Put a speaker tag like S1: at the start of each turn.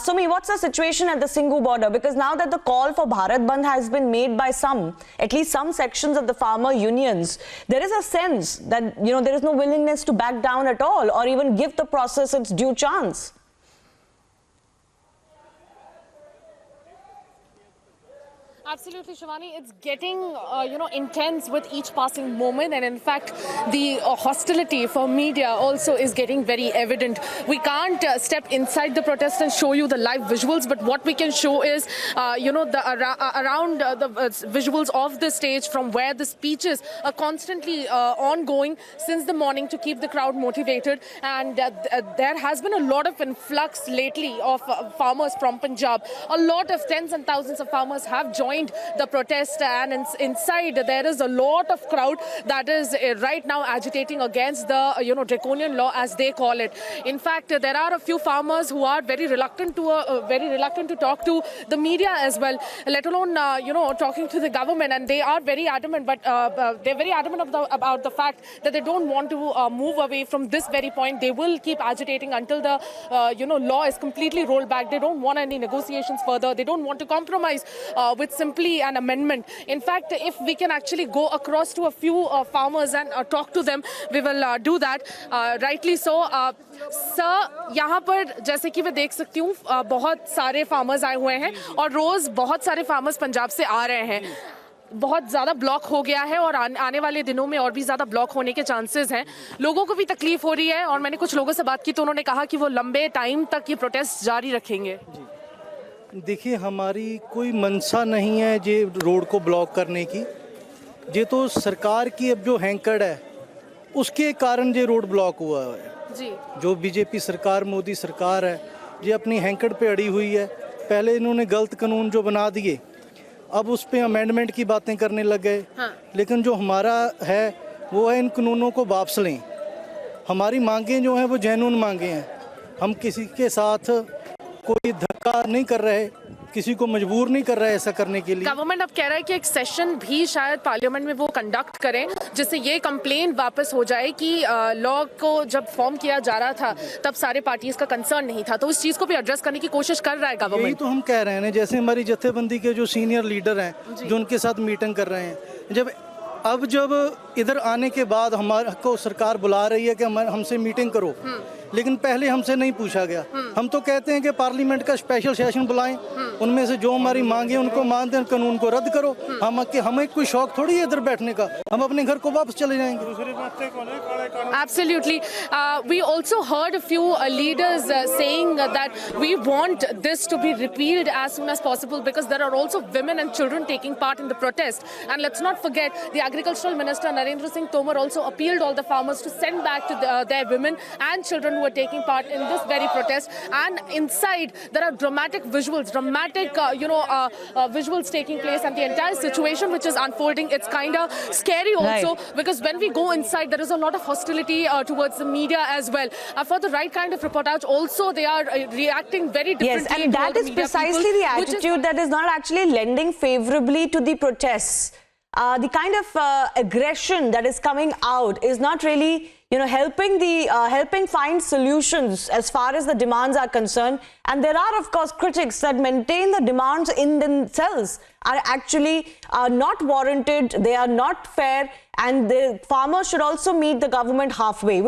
S1: Sumi, what's the situation at the Singhu border? Because now that the call for Bharat Bandh has been made by some, at least some sections of the farmer unions, there is a sense that, there is no willingness to back down at all or even give the process its due chance.
S2: Absolutely, Shivani. It's getting, intense with each passing moment. And in fact, the hostility for media also is getting very evident. We can't step inside the protest and show you the live visuals. But what we can show is, around the visuals of the stage from where the speeches are constantly ongoing since the morning to keep the crowd motivated. And there has been a lot of influx lately of farmers from Punjab. A lot of tens and thousands of farmers have joined the protest, and inside there is a lot of crowd that is right now agitating against the draconian law, as they call it. In fact, there are a few farmers who are very reluctant to talk to the media as well, let alone talking to the government, and they are very adamant. But they're very adamant about the fact that they don't want to move away from this very point. They will keep agitating until the law is completely rolled back. They don't want any negotiations further. They don't want to compromise with simply an amendment. In fact, if we can actually go across to a few farmers and talk to them, we will do that. Rightly so. Sir, यहाँ पर जैसे कि मैं देख सकती हूँ बहुत सारे फार्मर्स आए हुए हैं और रोज बहुत सारे फार्मर्स पंजाब से आ रहे हैं. बहुत ज़्यादा ब्लॉक हो गया है और आने वाले दिनों में और भी ज़्यादा ब्लॉक होने के चांसेस हैं. लोगों को भी तकलीफ हो रही है और मैंने कुछ लोगों से बात की तो उन्होंने कहा कि वो लंबे टाइम तक ये प्रोटेस्ट जारी रखेंगे.
S3: देखिए, हमारी कोई मंशा नहीं है ये रोड को ब्लॉक करने की. ये तो सरकार की अब जो हैंकड़ है उसके कारण ये रोड ब्लॉक हुआ है जी. जो बीजेपी सरकार, मोदी सरकार है, ये अपनी हैंकड़ पे अड़ी हुई है. पहले इन्होंने गलत कानून जो बना दिए, अब उस पर अमेंडमेंट की बातें करने लग गए. लेकिन जो हमारा है वो है इन कानूनों को वापस लें. हमारी मांगें जो हैं वो जेन्युइन मांगे हैं. हम किसी के साथ कोई धक्का नहीं कर रहे, किसी को मजबूर नहीं कर रहे ऐसा करने के लिए.
S2: गवर्नमेंट अब कह रहा है कि एक सेशन भी शायद पार्लियामेंट में वो कंडक्ट करें जिससे ये कंप्लेन वापस हो जाए कि लॉ को जब फॉर्म किया जा रहा था तब सारे पार्टीज का कंसर्न नहीं था. तो उस चीज को भी एड्रेस करने की कोशिश कर रहा है गवर्नमेंट.
S3: यही तो हम कह रहे हैं. जैसे हमारी जत्थेबंदी के जो सीनियर लीडर हैं जो उनके साथ मीटिंग कर रहे हैं, जब इधर आने के बाद हमारे को सरकार बुला रही है कि हमसे मीटिंग करो, लेकिन पहले हमसे नहीं पूछा गया. हम तो कहते हैं कि पार्लियामेंट का स्पेशल सेशन बुलाएं, उनमें से जो हमारी मांगे उनको मानते हैं, कानून को रद्द करो. हमें कोई शौक थोड़ी है इधर बैठने का, हम अपने घर को वापस चले जाएंगे.
S2: Absolutely. We also heard a few leaders saying that we want this to be repealed as soon as possible because there are also women and children taking part in the protest. And let's not forget, the Agricultural Minister Narendra Singh Tomar also appealed all the farmers to send back to their women and children who are taking part in this very protest. And inside there are dramatic visuals, visuals taking place, and the entire situation which is unfolding, it's kind of scary also, because when we go inside there is a lot of hostility towards the media as well. For the right kind of reportage also they are reacting very differently.
S1: Yes, and that is precisely the attitude that is not actually lending favorably to the protests. The kind of aggression that is coming out is not really, helping find solutions as far as the demands are concerned. And there are, of course, critics that maintain the demands in themselves are actually not warranted. They are not fair, and the farmers should also meet the government halfway.